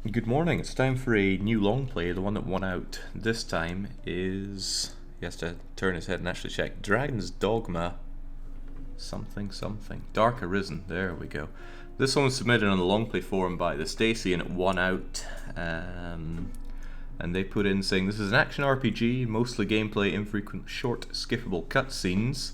Good morning, it's time for a new long play. The one that won out this time is... He has to turn his head and actually check. Dragon's Dogma something something. Dark Arisen, there we go. This one was submitted on the Longplay forum by the Stacy and it won out. And they put in saying this is an action RPG, mostly gameplay, infrequent, short, skippable cutscenes.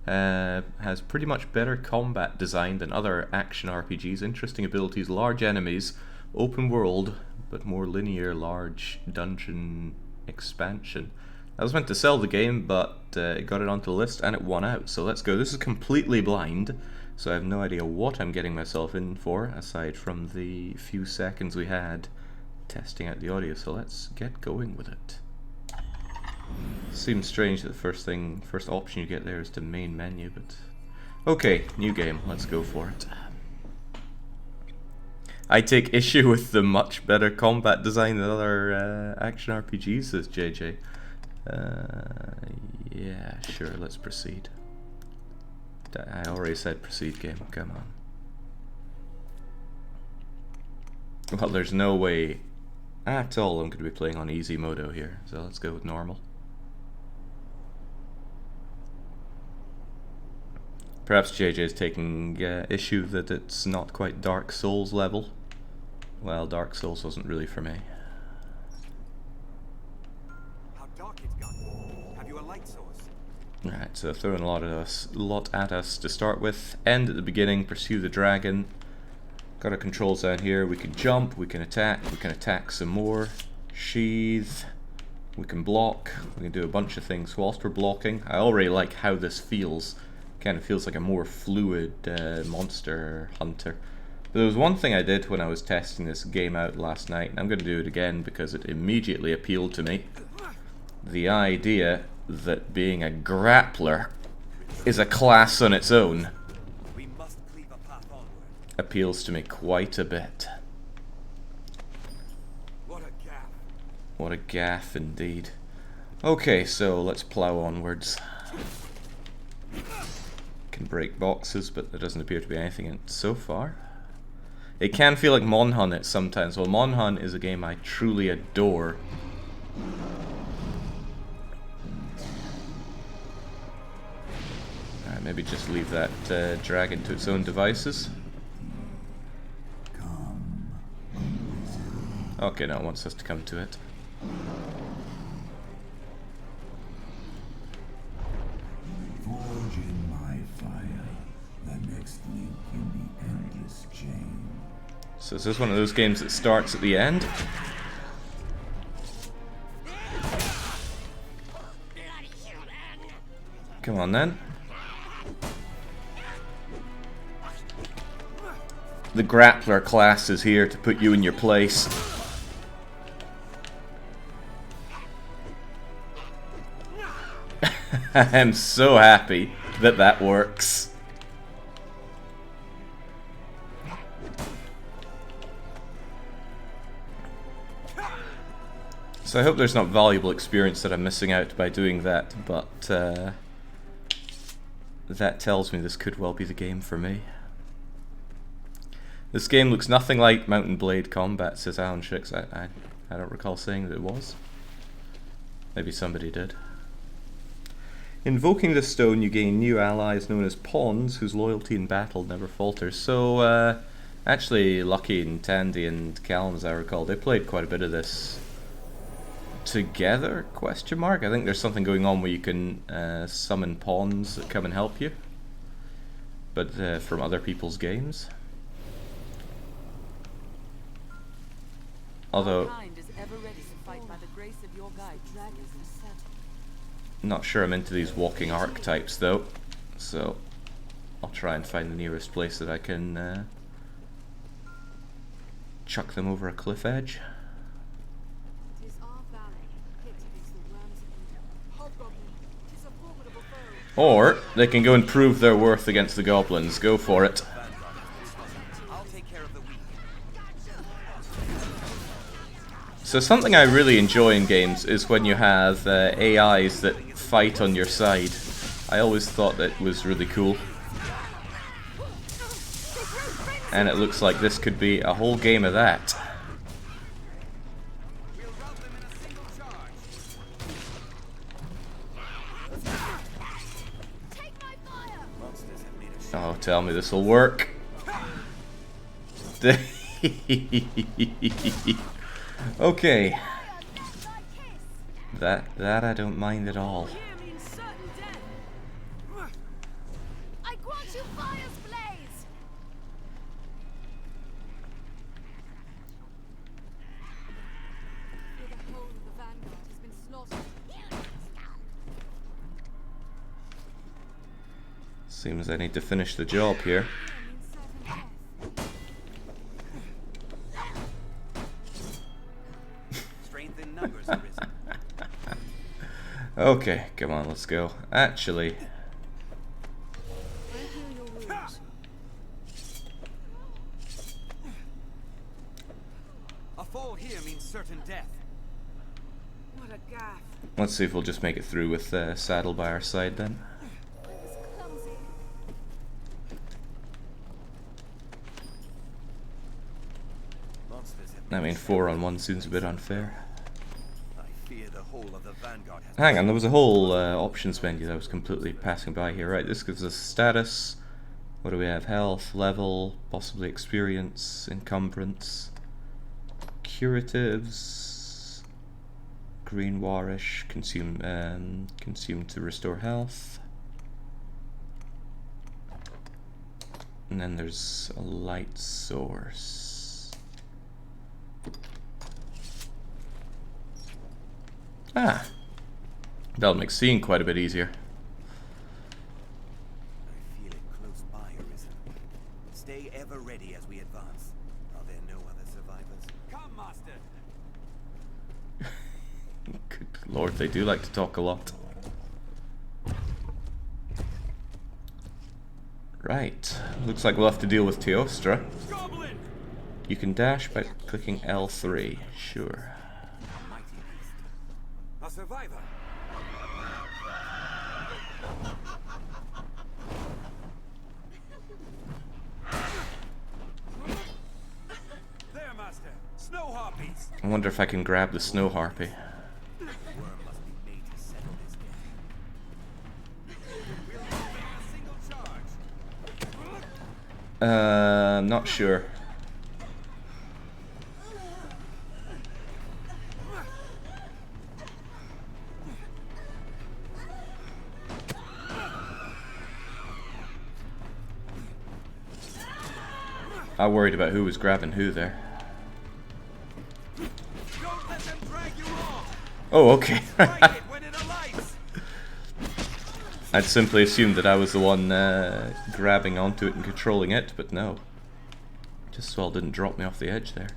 Has pretty much better combat design than other action RPGs, interesting abilities, large enemies, open world, but more linear, large dungeon expansion. I was meant to sell the game, but it got it onto the list and it won out. So let's go. This is completely blind, so I have no idea what I'm getting myself in for, aside from the few seconds we had testing out the audio. So let's get going with it. Seems strange that the first option you get there is the main menu, but okay, new game. Let's go for it. I take issue with the much better combat design than other action RPGs, says JJ. Yeah, sure, let's proceed. I already said proceed, game, come on. Well, there's no way at all I'm going to be playing on easy modo here, so let's go with normal. Perhaps JJ is taking issue that it's not quite Dark Souls level. Well, Dark Souls wasn't really for me. How dark it's gotten. Have you a light source? Alright, so throwing a lot at us to start with. End at the beginning, pursue the dragon. Got our controls down here. We can jump, we can attack some more. Sheath. We can block. We can do a bunch of things whilst we're blocking. I already like how this feels. Kind of feels like a more fluid monster hunter. But there was one thing I did when I was testing this game out last night, and I'm going to do it again because it immediately appealed to me. The idea that being a grappler is a class on its own appeals to me quite a bit. What a gap. What a gaff indeed. Okay, so let's plow onwards. Can break boxes, but there doesn't appear to be anything in it so far. It can feel like Monhun at sometimes. Well, Monhun is a game I truly adore. Alright, maybe just leave that dragon to its own devices. Okay, now it wants us to come to it. Forge in my fire, the next link in the endless chain. So is this one of those games that starts at the end? Come on then. The grappler class is here to put you in your place. I'm so happy that that works. So I hope there's not valuable experience that I'm missing out by doing that, but that tells me this could well be the game for me. This game looks nothing like Mount and Blade combat, says Alan Shix. I don't recall saying that it was. Maybe somebody did. Invoking the stone, you gain new allies known as pawns, whose loyalty in battle never falters. So, actually, Lucky and Tandy and Callum, as I recall, they played quite a bit of this together, question mark? I think there's something going on where you can summon pawns that come and help you, but from other people's games. Although, not sure I'm into these walking archetypes though, so I'll try and find the nearest place that I can chuck them over a cliff edge. Or they can go and prove their worth against the goblins. Go for it. So something I really enjoy in games is when you have AIs that fight on your side. I always thought that was really cool. And it looks like this could be a whole game of that. Oh, tell me this will work. Okay. That I don't mind at all. I grant you fire's blaze. The whole of the vanguard has been slaughtered. Seems I need to finish the job here. Strength in numbers arisen. Okay, come on, let's go. Actually, A fall here means certain death. What a gaff. let's see if we'll just make it through with Saddle by our side then. I was clumsy. Monsters have I mean, been 4 on 1 seems a bit unfair. I fear the whole of the vanguard has Hang on, there was a whole options menu that I was completely passing by here. Right, this gives us status. What do we have? Health, level, possibly experience, encumbrance, curatives, green warish, consume to restore health. And then there's a light source. Ah, that'll make seeing quite a bit easier. I feel it close by, Arisen. Stay ever ready as we advance. Are there no other survivors? Come, Master! Good lord, they do like to talk a lot. Right, looks like we'll have to deal with Teostra. Goblin! You can dash by clicking L3, sure. A mighty beast. A survivor! There, Master! Snow harpies! I wonder if I can grab the snow harpy. The worm must be made to settle this game. We'll move in a single charge. Not sure. I worried about who was grabbing who there. Don't let them drag you off! Oh, okay. Strike it when it alights! I'd simply assumed that I was the one grabbing onto it and controlling it, but no. Just as well didn't drop me off the edge there.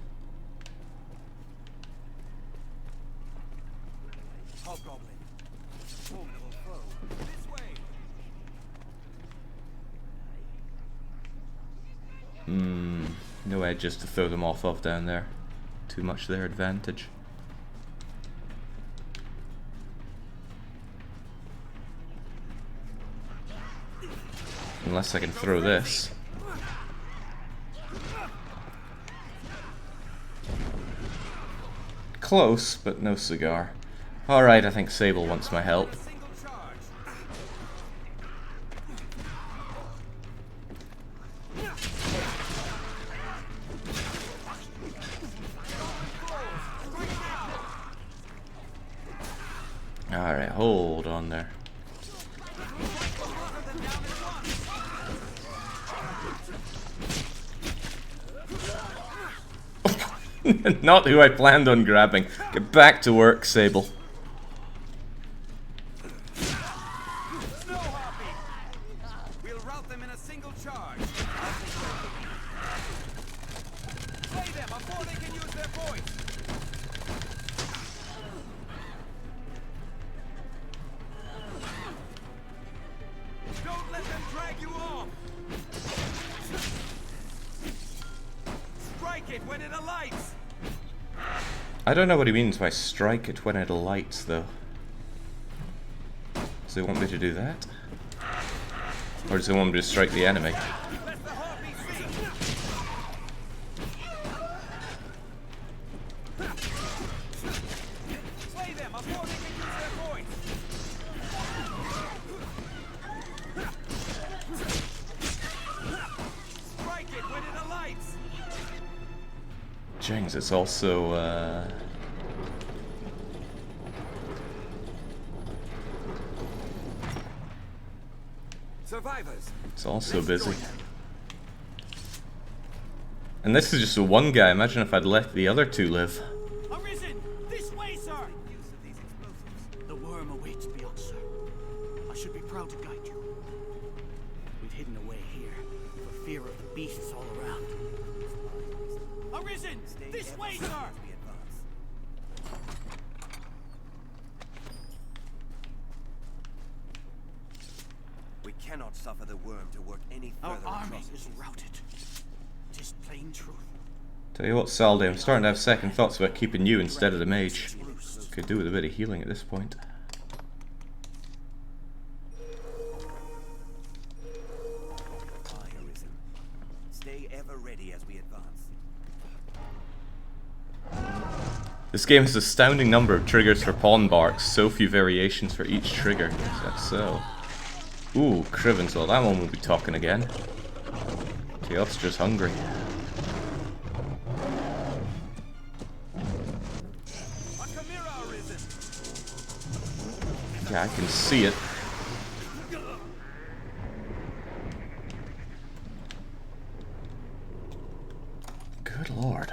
Hobgoblin. Formidable foe. This way! No edges to throw them off of down there. Too much their advantage. Unless I can throw this. Close, but no cigar. Alright, I think Sable wants my help. Single charge. Alright, hold on there. Not who I planned on grabbing. Get back to work, Sable. Snow harpy. We'll rout them in a single charge. Slay them before they can use their voice. Don't let them drag you off. Strike it when it alights. I don't know what he means by strike it when it alights, though. Does he want me to do that? Or does he want me to strike the enemy? Let the harpy see. Slay them before they can use their voice. Jings, it's also Survivors. it's also busy. And this is just the one guy. Imagine if I'd let the other two live. Arisen! This way, sir! Use of these explosives. The worm awaits beyond, sir. I should be proud to guide you. We've hidden away here for fear of the beasts all around. Arisen! Stay This ever way, ready sir! as we advance. We cannot suffer the worm to work any Our further army atrocities. is routed. Tis plain truth. Tell you what, Saldi, I'm starting to have second thoughts about keeping you instead of the mage. Could do with a bit of healing at this point. Fire Arisen. Stay ever ready as we advance. This game has an astounding number of triggers for pawn barks, so few variations for each trigger. Is that so? Ooh, Crivens, well that one will be talking again. Chaos just hungry. Yeah, I can see it. Good lord.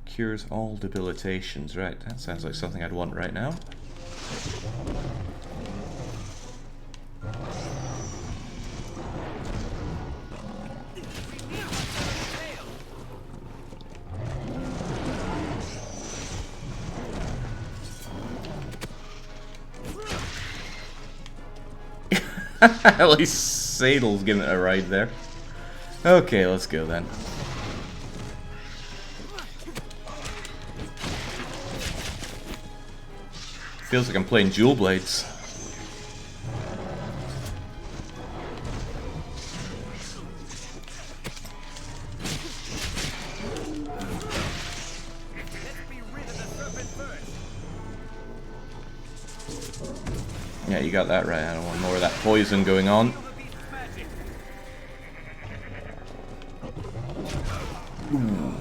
Cures all debilitations. Right, that sounds like something I'd want right now. At least Sadel's giving it a ride there. Okay, let's go then. Feels like I'm playing Dual Blades. Yeah, you got that right. I don't want more of that poison going on. Ooh.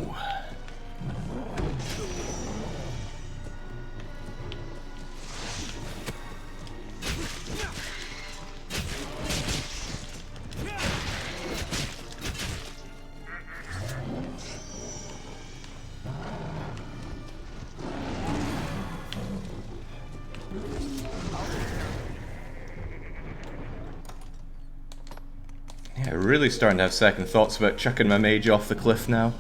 Yeah, really starting to have second thoughts about chucking my mage off the cliff now.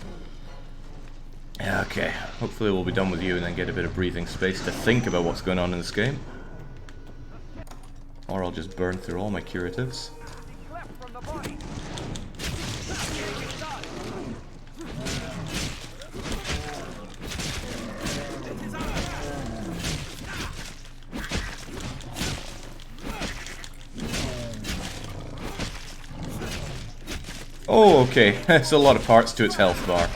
Okay, hopefully we'll be done with you and then get a bit of breathing space to think about what's going on in this game. Or I'll just burn through all my curatives. Oh, okay. There's a lot of parts to its health bar.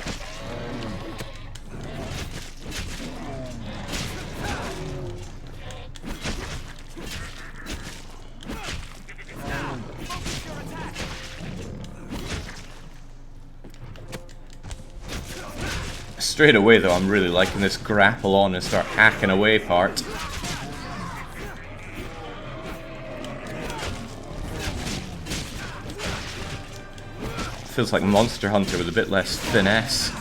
Straight away though, I'm really liking this grapple on and start hacking away part. Feels like Monster Hunter with a bit less finesse.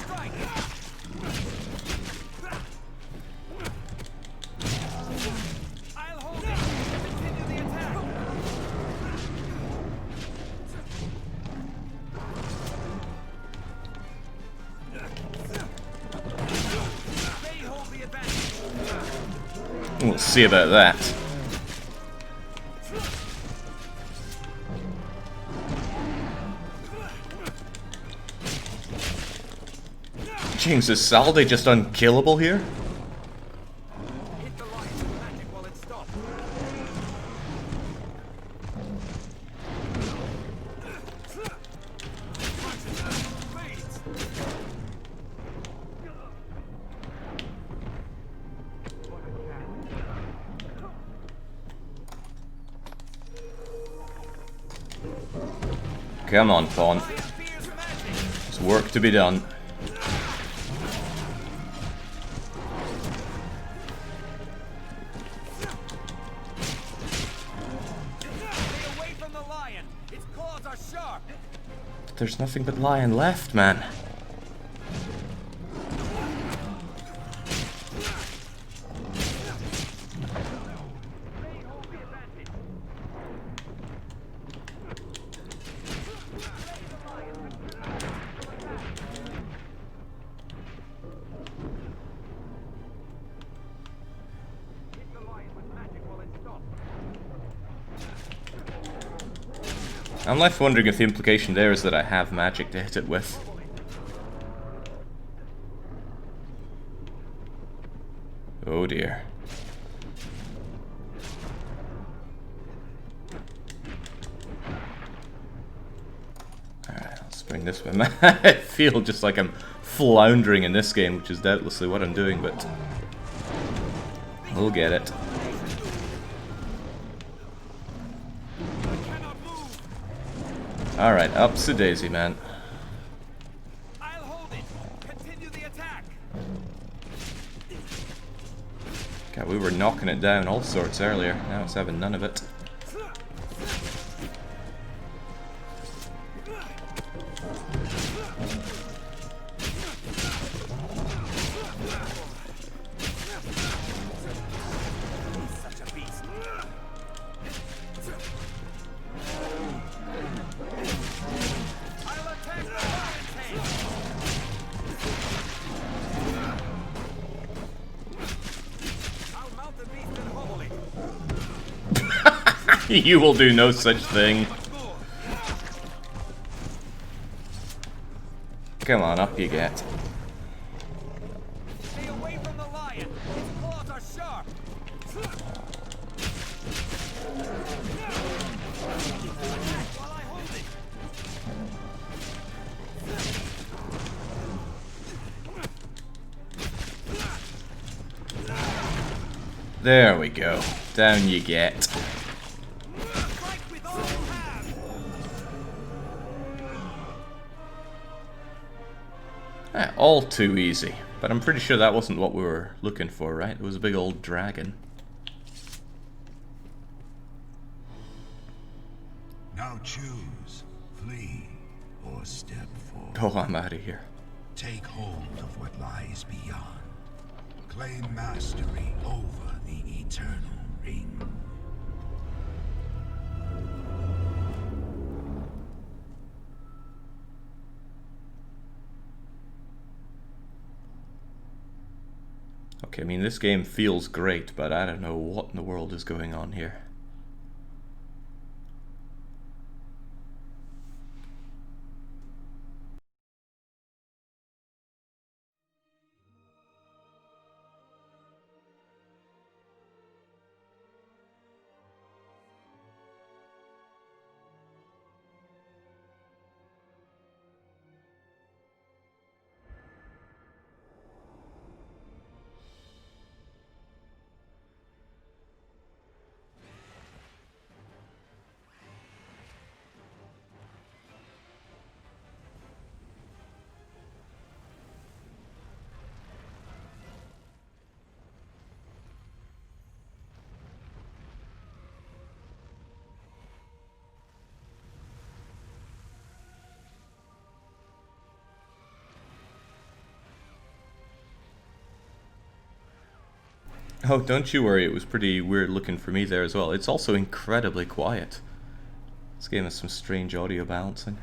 We'll see about that. James, is Salde just unkillable here? Hit the light with magic while it stops. Come on, pawn. There's work to be done. There's nothing but lion left, man. I'm left wondering if the implication there is that I have magic to hit it with. Oh dear. Alright, let's bring this one. I feel just like I'm floundering in this game, which is doubtlessly what I'm doing, but we'll get it. Alright, up's a daisy, man. I'll hold it. Continue the attack. God, we were knocking it down all sorts earlier. Now it's having none of it. Such a beast. I'll attack the lion's head. I'll mount the beast and hobble it. You will do no such thing. Once more. Come on, up you get. Stay away from the lion. His claws are sharp. Attack while I hold it. There we go. Down you get. Fight with all you have. All too easy. But I'm pretty sure that wasn't what we were looking for, right? It was a big old dragon. Now choose, flee, or step forward. Oh, I'm out of here. Take hold of what lies beyond. Claim mastery over the eternal ring. Okay, I mean, this game feels great, but I don't know what in the world is going on here. Oh, don't you worry, it was pretty weird looking for me there as well. It's also incredibly quiet. This game has some strange audio balancing.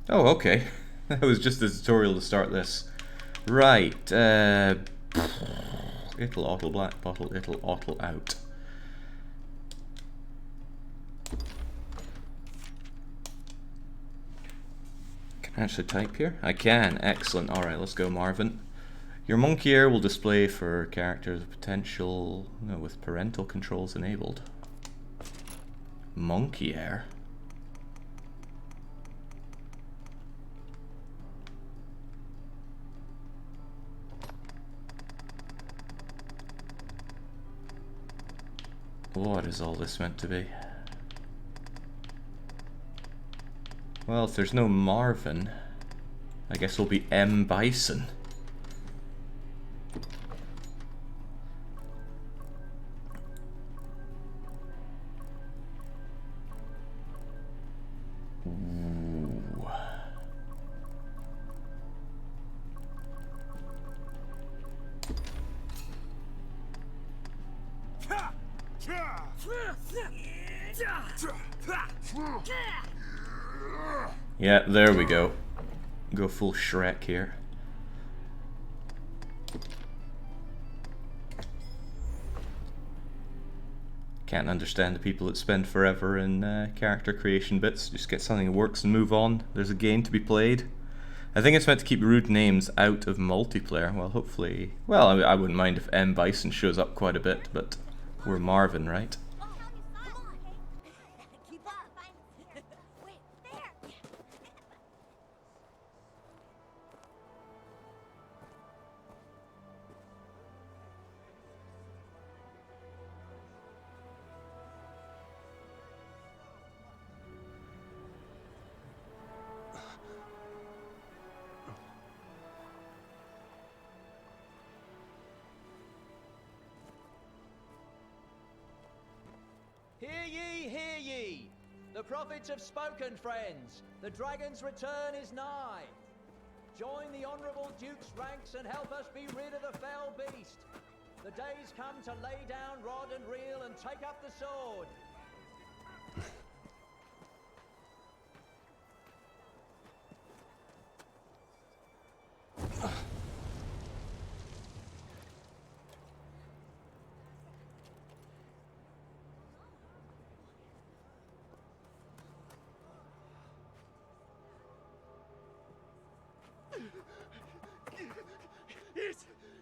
Oh, okay. That was just the tutorial to start this. Right. It'll auto black bottle, it'll auto out. Can I actually type here? I can. Excellent. Alright, let's go, Marvin. Your monkey ear will display for characters with potential with parental controls enabled. Monkey ear? What is all this meant to be? Well, if there's no Marvin, I guess it'll be M. Bison. Ooh. Yeah, there we go. Go full Shrek here. Can't understand the people that spend forever in character creation bits. Just get something that works and move on. There's a game to be played. I think it's meant to keep rude names out of multiplayer. Well, hopefully... Well, I wouldn't mind if M. Bison shows up quite a bit, but we're Marvin, right? Hear ye, hear ye! The prophets have spoken, friends. The dragon's return is nigh. Join the honourable Duke's ranks and help us be rid of the fell beast. The day's come to lay down rod and reel and take up the sword.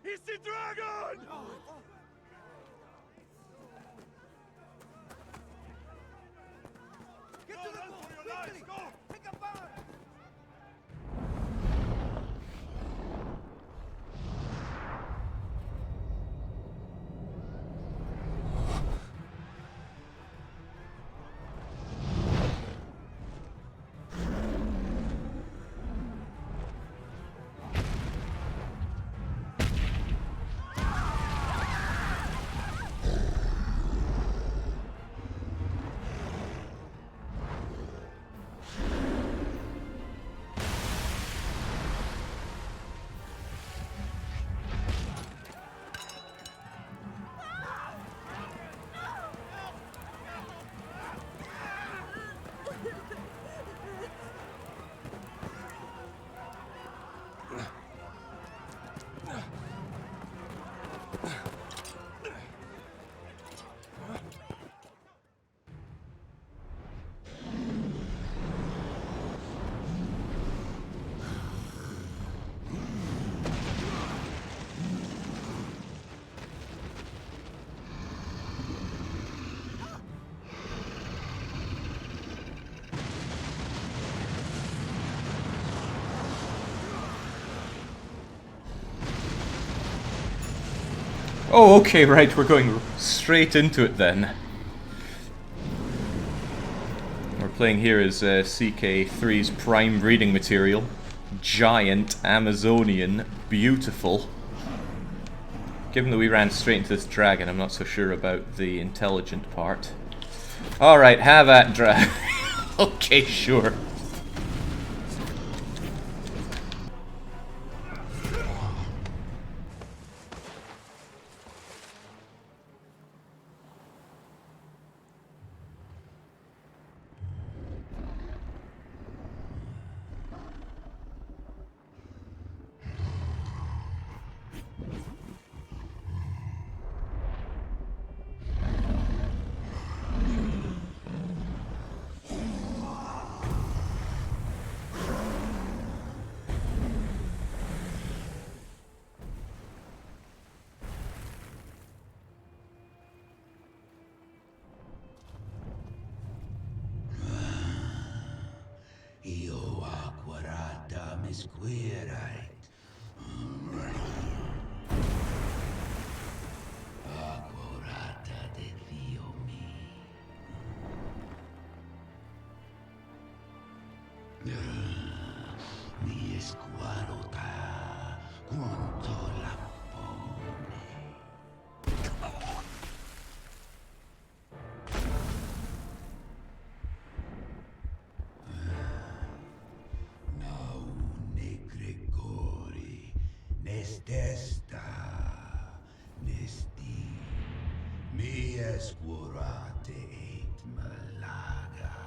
It's the dragon! Get to the boat! Quickly! Go! Pick up fire! Oh, okay, right, we're going straight into it then. We're playing here as CK3's prime breeding material. Giant, Amazonian, beautiful. Given that we ran straight into this dragon, I'm not so sure about the intelligent part. Alright, have at dragon. Okay, sure. square-eyed. Accorata de Dio mi. Mi squarota quanto la pone. Naune Gregori, nestesta, nesti, mi esquarate et malaga.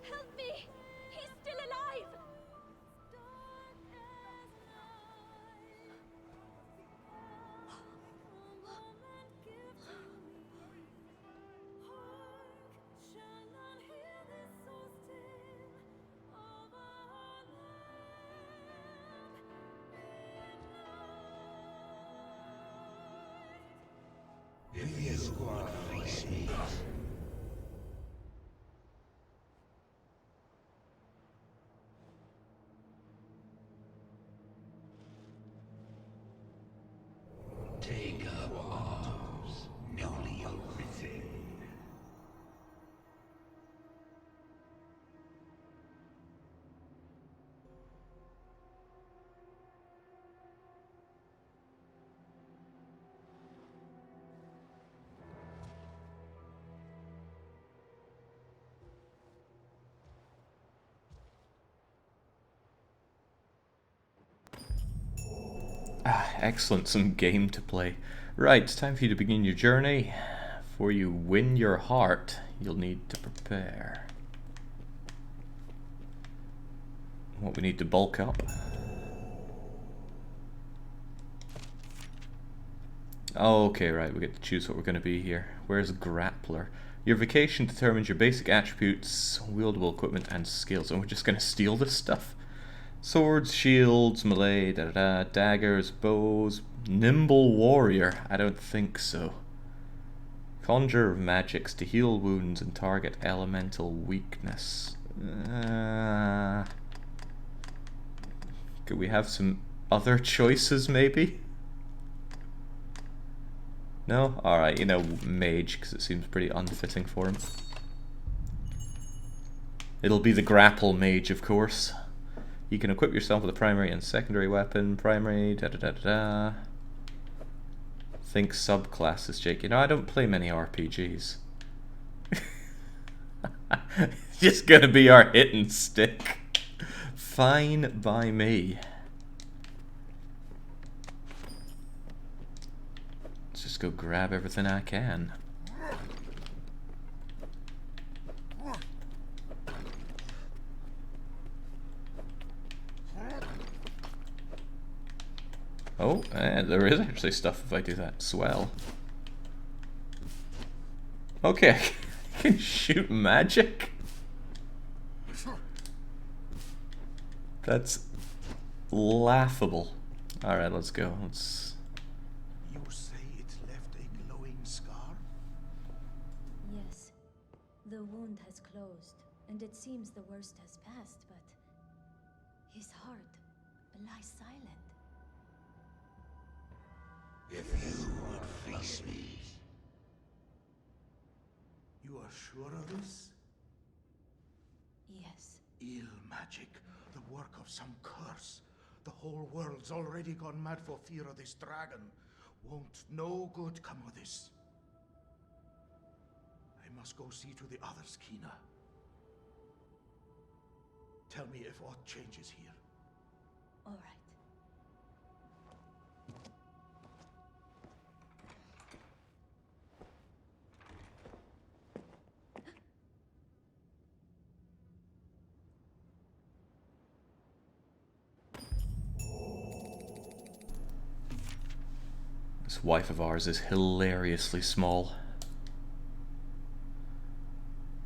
Help me! He's still alive! If you squad face me. Take up arms, newly arisen. Excellent, some game to play. Right, time for you to begin your journey. Before you win your heart, you'll need to prepare. What we need to bulk up. Okay, right, we get to choose what we're going to be here. Where's Grappler? Your vocation determines your basic attributes, wieldable equipment, and skills. And we're just going to steal this stuff? Swords, shields, melee, daggers, bows, nimble warrior. I don't think so. Conjure of magics to heal wounds and target elemental weakness. Could we have some other choices, maybe? No? Alright, you know, mage, because it seems pretty unfitting for him. It'll be the grapple mage, of course. You can equip yourself with a primary and secondary weapon. Primary, Think subclasses, Jake. You know, I don't play many RPGs. It's just gonna be our hit and stick. Fine by me. Let's just go grab everything I can. Oh, there is actually stuff if I do that. Swell. Okay, I can shoot magic? That's laughable. Alright, let's go. Let's... You say it left a glowing scar? Yes. The wound has closed, and it seems the worst has passed, but his heart lies silent. If you would face me. You are sure of this? Yes. Ill magic, the work of some curse. The whole world's already gone mad for fear of this dragon. Won't no good come of this. I must go see to the others, Kina. Tell me if aught changes here. All right. This wife of ours is hilariously small.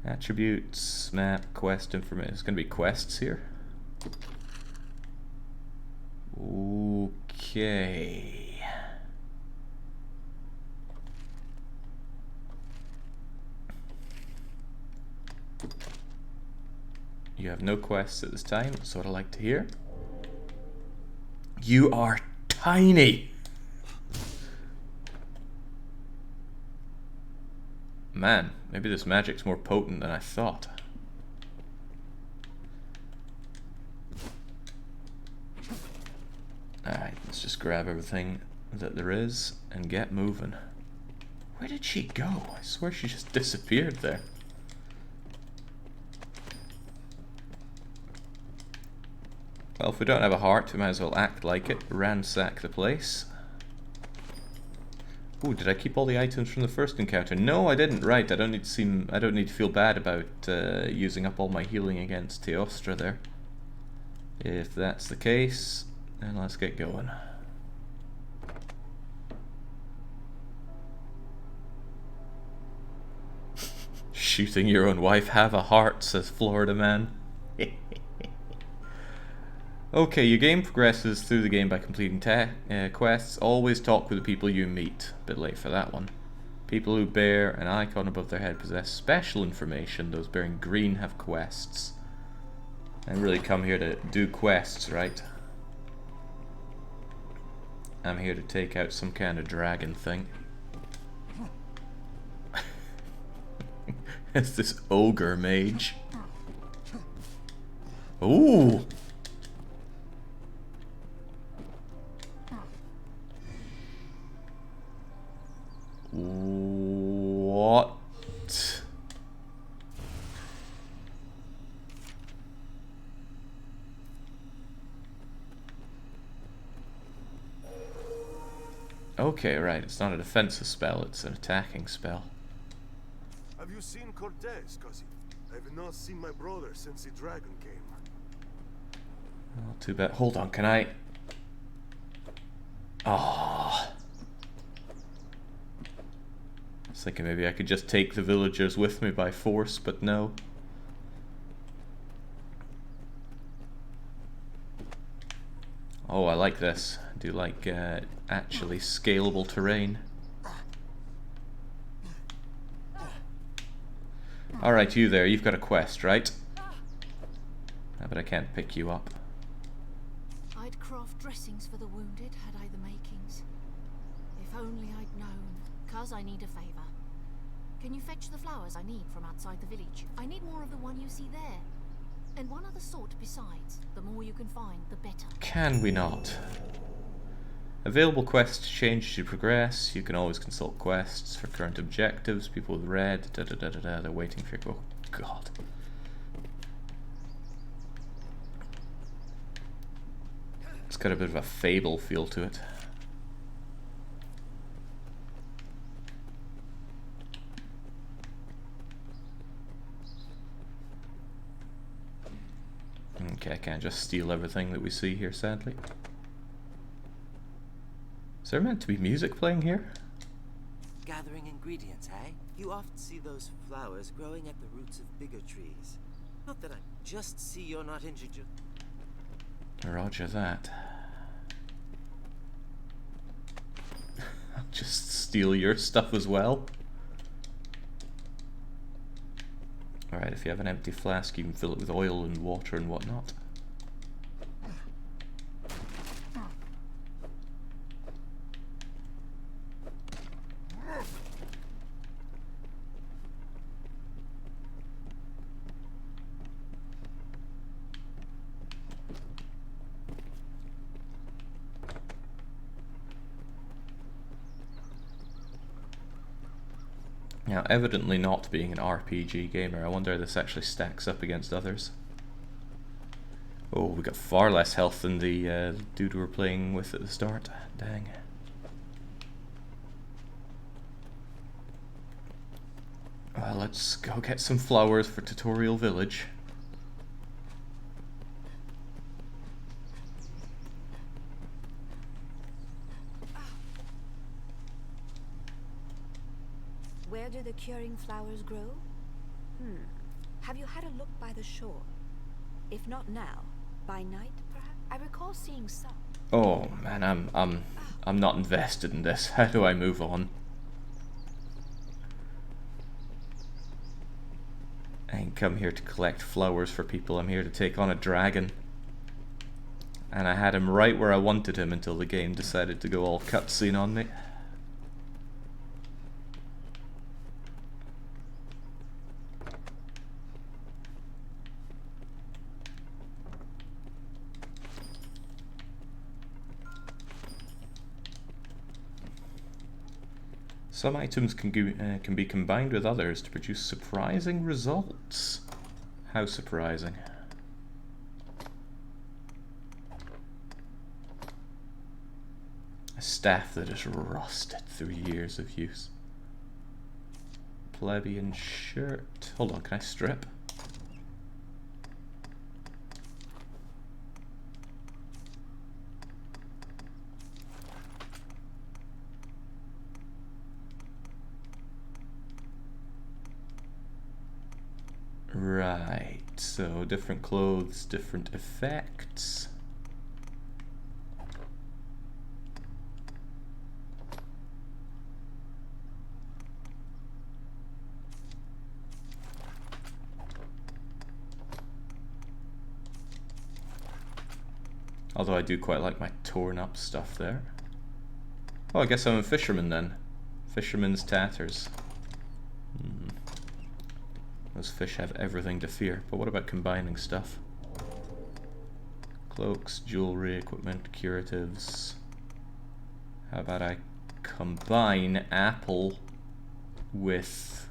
Attributes, map, quest information. There's going to be quests here. Okay. You have no quests at this time, that's what I like to hear. You are tiny! Man, maybe this magic's more potent than I thought. Alright, let's just grab everything that there is and get moving. Where did she go? I swear she just disappeared there. Well, if we don't have a heart, we might as well act like it. Ransack the place. Ooh, did I keep all the items from the first encounter? No, I didn't. Right, I don't need to feel bad about using up all my healing against Teostra there. If that's the case, then let's get going. Shooting your own wife, have a heart, says Florida man. Okay, your game progresses through the game by completing quests. Always talk with the people you meet. A bit late for that one. People who bear an icon above their head possess special information. Those bearing green have quests. I really come here to do quests, right? I'm here to take out some kind of dragon thing. It's this ogre mage. Ooh! What? Okay, right, it's not a defensive spell, it's an attacking spell. Have you seen Cortez, cousin? I've not seen my brother since the dragon came. Oh, too bad. Hold on, can I? Ah. I was thinking maybe I could just take the villagers with me by force, but no. Oh, I like this. I do like actually scalable terrain. Alright, you there, you've got a quest, right? But I can't pick you up. I'd craft dressings for the wounded had I the makings. If only I'd known. Cuz I need a favor. Can you fetch the flowers I need from outside the village? I need more of the one you see there. And one other sort besides. The more you can find, the better. Can we not? Available quests change as you progress. You can always consult quests for current objectives. People with red, they're waiting for you. Oh, God. It's got a bit of a Fable feel to it. Okay, I can't just steal everything that we see here, sadly. Is there meant to be music playing here? Gathering ingredients, eh? You often see those flowers growing at the roots of bigger trees. Not that I just see you're not injured. Roger that. I'll just steal your stuff as well. Alright, if you have an empty flask, you can fill it with oil and water and whatnot. Now, evidently not being an RPG gamer, I wonder how this actually stacks up against others. Oh, we got far less health than the dude we were playing with at the start. Dang. Well, let's go get some flowers for Tutorial Village. Where do the curing flowers grow? Have you had a look by the shore? If not now, by night, perhaps? I recall seeing some. Oh man, I'm not invested in this. How do I move on? I ain't come here to collect flowers for people. I'm here to take on a dragon. And I had him right where I wanted him until the game decided to go all cutscene on me. Some items can be combined with others to produce surprising results. How surprising? A staff that is rusted through years of use. Plebeian shirt. Hold on, can I strip? Right, so different clothes, different effects. Although I do quite like my torn up stuff there. Oh, I guess I'm a fisherman then. Fisherman's tatters. Those fish have everything to fear, but what about combining stuff? Cloaks, jewelry, equipment, curatives. How about I combine apple with...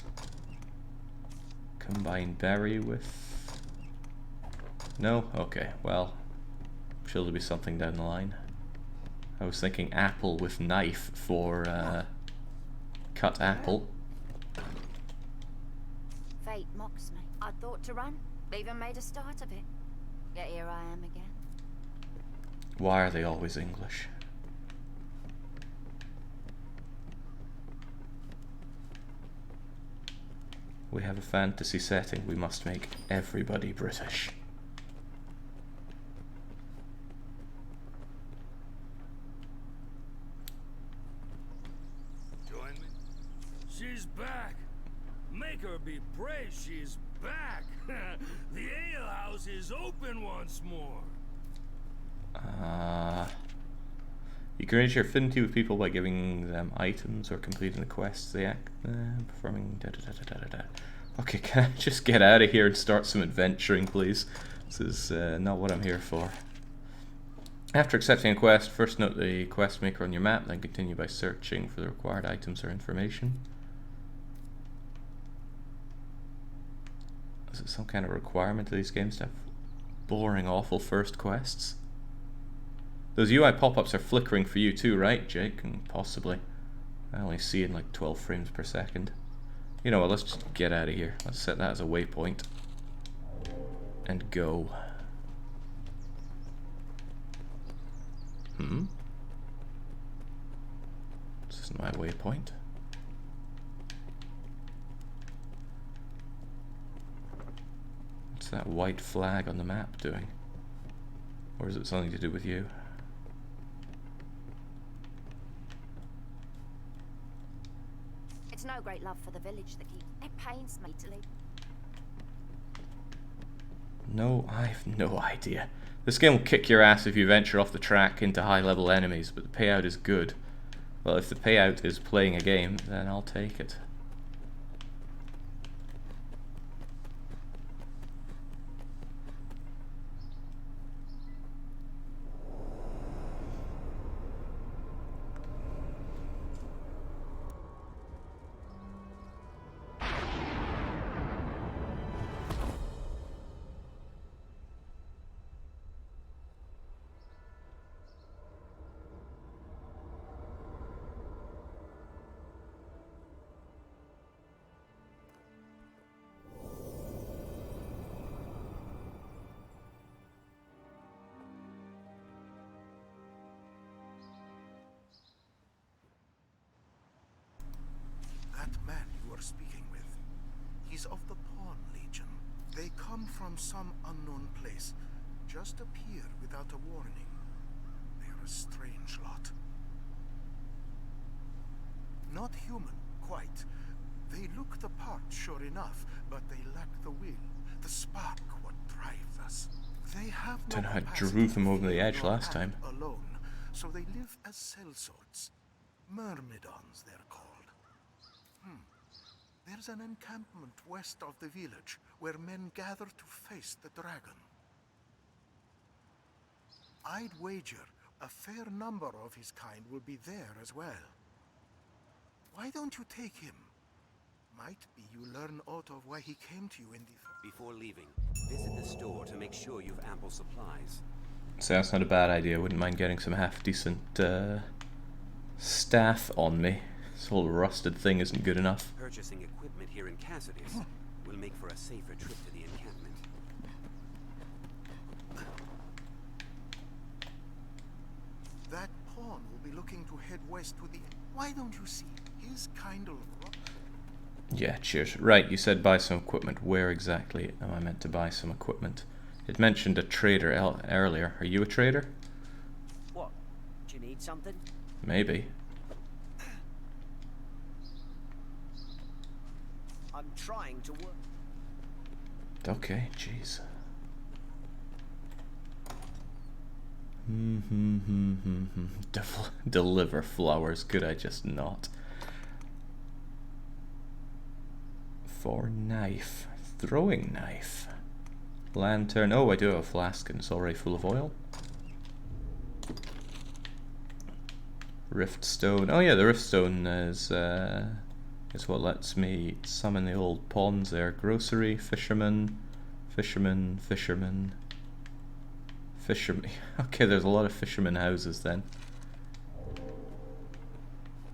combine berry with... No? Okay, well, I'm sure there'll be something down the line. I was thinking apple with knife for cut apple. Fate mocks me. I thought to run, even made a start of it. Yet here I am again. Why are they always English? We have a fantasy setting, we must make everybody British. Join me. She's back. Make her be praised, she's back. The alehouse is open once more. You can raise your affinity with people by giving them items or completing the quests they act, performing Okay, can I just get out of here and start some adventuring, please? This is not what I'm here for. After accepting a quest, first note the quest maker on your map, then continue by searching for the required items or information. Is it some kind of requirement of these games to have boring, awful first quests? Those UI pop-ups are flickering for you too, right, Jake? And possibly. I only see it in like 12 frames per second. You know what, let's just get out of here. Let's set that as a waypoint. And go. This isn't my waypoint. What's that white flag on the map doing? Or is it something to do with you? It's no great love for the village that keeps... It pains me to leave. No, I've no idea. This game will kick your ass if you venture off the track into high-level enemies, but the payout is good. Well, if the payout is playing a game, then I'll take it. we're speaking with. He's of the Pawn Legion. They come from some unknown place, just appear without a warning. They're a strange lot. Not human, quite. They look the part, sure enough, but they lack the will, the spark what drives us. They have no Don't know how I capacity drew them to over the feel edge nor last time. act alone, so they live as sellswords. Myrmidons, they're called. There's an encampment west of the village where men gather to face the dragon. I'd wager a fair number of his kind will be there as well. Why don't you take him? Might be you learn aught of why he came to you in the... Before leaving, visit the store to make sure you've ample supplies. So that's not a bad idea. I wouldn't mind getting some half-decent staff on me. This whole rusted thing isn't good enough. Purchasing equipment here in Cassidy's will make for a safer trip to the encampment. That pawn will be looking to head west to the... Why don't you see? His kind of... Yeah, cheers. Right, you said buy some equipment. Where exactly am I meant to buy some equipment? It mentioned a trader earlier. Are you a trader? What? Do you need something? Maybe. I'm trying to work. Okay, jeez. Deliver flowers. Could I just not? For knife. Throwing knife. Lantern. Oh, I do have a flask and it's already full of oil. Rift stone. Oh yeah, the rift stone is what lets me summon the old pawns there. Grocery, fisherman, fisherman, fisherman, fisherman. Okay, there's a lot of fisherman houses then.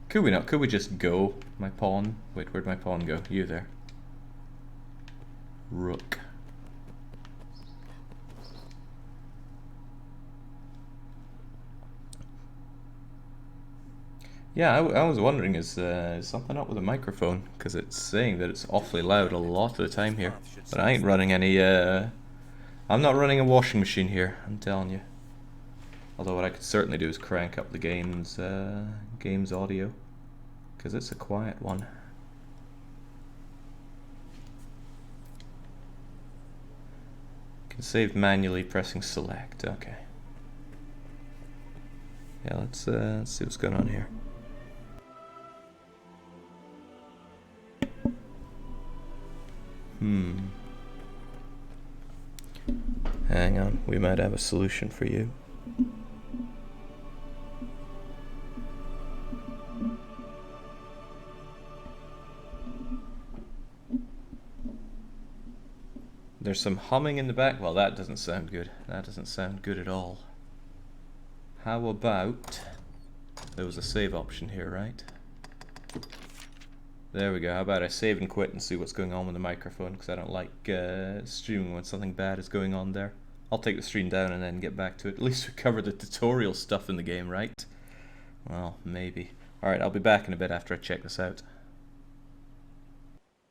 Could we not? Could we just go? My pawn. Wait, where'd my pawn go? You there. Rook. Yeah, I was wondering, is something up with the microphone? Because it's saying that it's awfully loud a lot of the time here. But I ain't running any, I'm not running a washing machine here, I'm telling you. Although what I could certainly do is crank up the game's audio. Because it's a quiet one. Can save manually pressing select, okay. Yeah, let's see what's going on here. Hang on, we might have a solution for you. There's some humming in the back. Well, that doesn't sound good. That doesn't sound good at all. How about... There was a save option here, right? There we go. How about I save and quit and see what's going on with the microphone, because I don't like streaming when something bad is going on there. I'll take the stream down and then get back to it. At least we covered the tutorial stuff in the game, right? Well, maybe. Alright, I'll be back in a bit after I check this out.